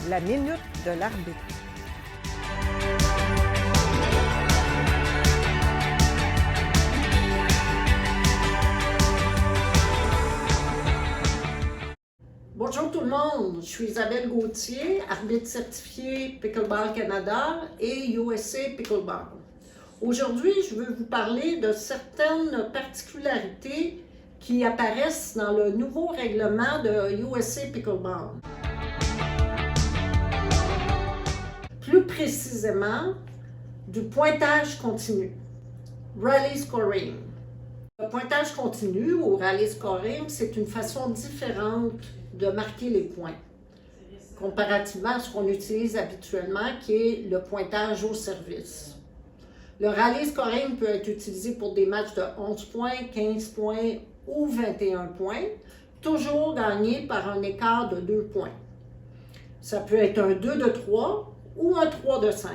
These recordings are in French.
La minute de l'arbitre. Bonjour tout le monde, je suis Isabelle Gauthier, arbitre certifié Pickleball Canada et USA Pickleball. Aujourd'hui, je veux vous parler de certaines particularités qui apparaissent dans le nouveau règlement de USA Pickleball. Plus précisément, du pointage continu, rally scoring. Le pointage continu ou rally scoring, c'est une façon différente de marquer les points, comparativement à ce qu'on utilise habituellement, qui est le pointage au service. Le rally scoring peut être utilisé pour des matchs de 11 points, 15 points ou 21 points, toujours gagné par un écart de 2 points. Ça peut être un 2 de 3 ou un 3 de 5.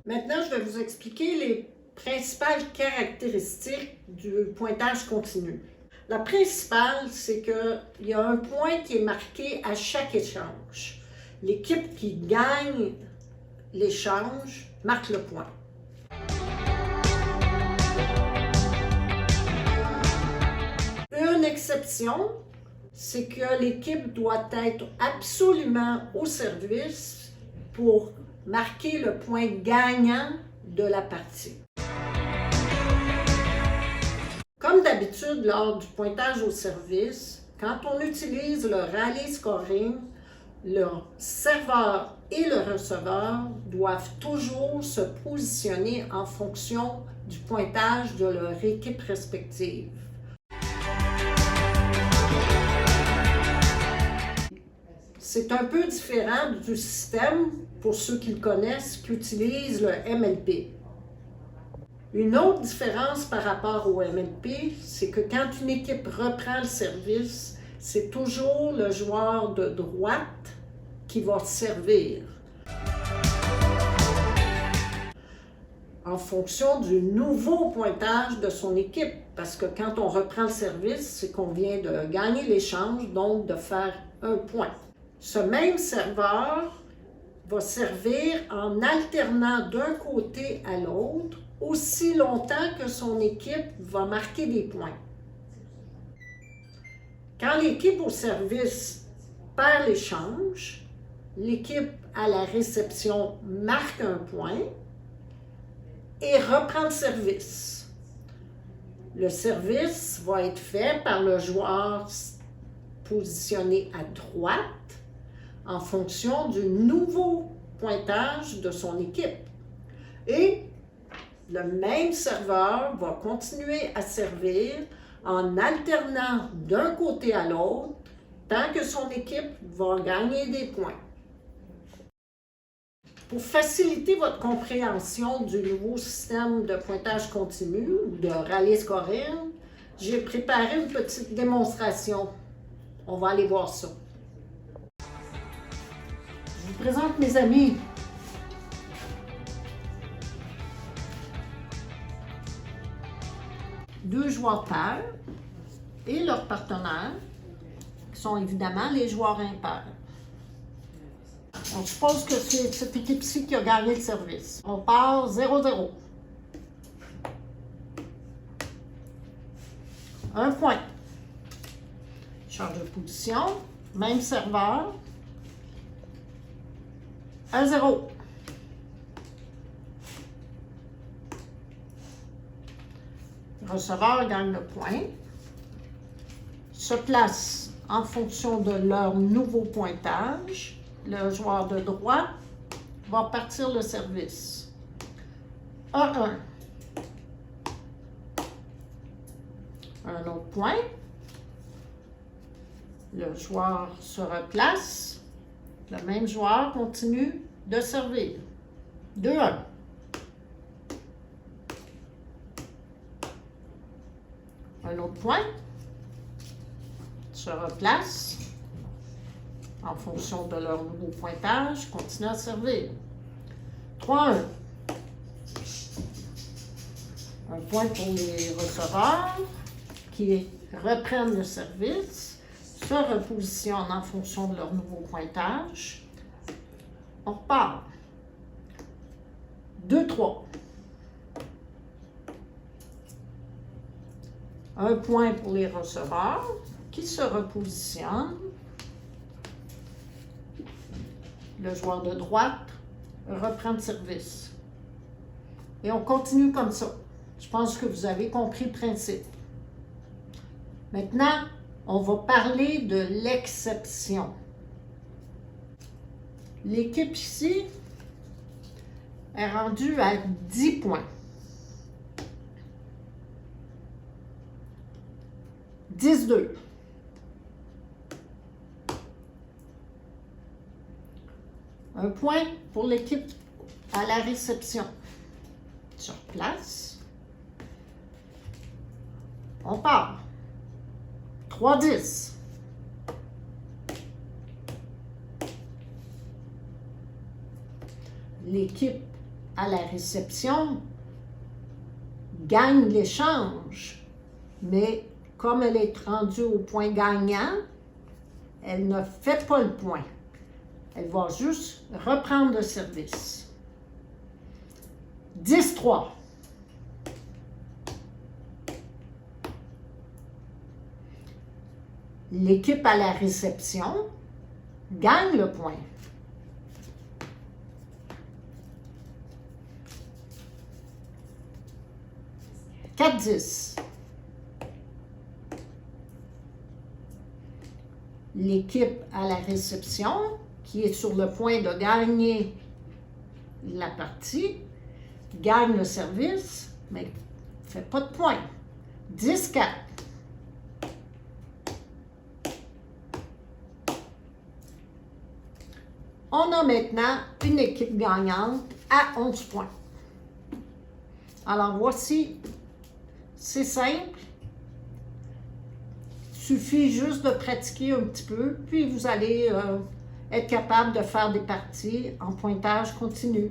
Maintenant, je vais vous expliquer les principales caractéristiques du pointage continu. La principale, c'est qu'il y a un point qui est marqué à chaque échange. L'équipe qui gagne l'échange marque le point. Une exception, c'est que l'équipe doit être absolument au service pour marquer le point gagnant de la partie. Comme d'habitude, lors du pointage au service, quand on utilise le rally scoring, le serveur et le receveur doivent toujours se positionner en fonction du pointage de leur équipe respective. C'est un peu différent du système, pour ceux qui le connaissent, qui utilisent le MLP. Une autre différence par rapport au MLP, c'est que quand une équipe reprend le service, c'est toujours le joueur de droite qui va servir. En fonction du nouveau pointage de son équipe, parce que quand on reprend le service, c'est qu'on vient de gagner l'échange, donc de faire un point. Ce même serveur va servir en alternant d'un côté à l'autre aussi longtemps que son équipe va marquer des points. Quand l'équipe au service perd l'échange, l'équipe à la réception marque un point et reprend le service. Le service va être fait par le joueur positionné à droite en fonction du nouveau pointage de son équipe. Et le même serveur va continuer à servir en alternant d'un côté à l'autre tant que son équipe va gagner des points. Pour faciliter votre compréhension du nouveau système de pointage continu ou de rally scoring, j'ai préparé une petite démonstration. On va aller voir ça. Je vous présente mes amis. Deux joueurs pairs et leurs partenaires, qui sont évidemment les joueurs impairs. On suppose que c'est cette équipe-ci qui a gagné le service. On part 0-0. Un point. Change de position. Même serveur. 1-0. Le receveur gagne le point. Se place en fonction de leur nouveau pointage. Le joueur de droite va partir le service. 1-1. Un autre point. Le joueur se replace. Le même joueur continue de servir. 2-1. Un autre point. Se replace. En fonction de leur nouveau pointage, continue à servir. 3-1. Un point pour les receveurs qui reprennent le service, se repositionnent en fonction de leur nouveau pointage. On repart. 2-3. Un point pour les receveurs qui se repositionnent. Le joueur de droite reprend le service. Et on continue comme ça. Je pense que vous avez compris le principe. Maintenant, on va parler de l'exception. L'équipe ici est rendue à 10 points. 10-2. Un point pour l'équipe à la réception. Sur place. On part. 3-10. L'équipe à la réception gagne l'échange, mais comme elle est rendue au point gagnant, elle ne fait pas le point. Elle va juste reprendre le service. 10-3. L'équipe à la réception gagne le point. « 4-10. L'équipe à la réception, qui est sur le point de gagner la partie, gagne le service, mais ne fait pas de point. 10-4. On a maintenant une équipe gagnante à 11 points. Alors voici, c'est simple. Il suffit juste de pratiquer un petit peu, puis vous allez être capable de faire des parties en pointage continu.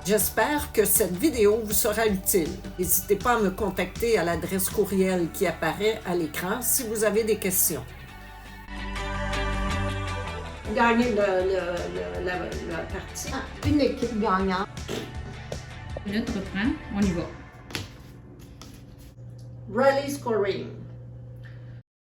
J'espère que cette vidéo vous sera utile. N'hésitez pas à me contacter à l'adresse courriel qui apparaît à l'écran si vous avez des questions. Gagner la partie. Une équipe gagnante. Minute reprend, on y va. Rally scoring.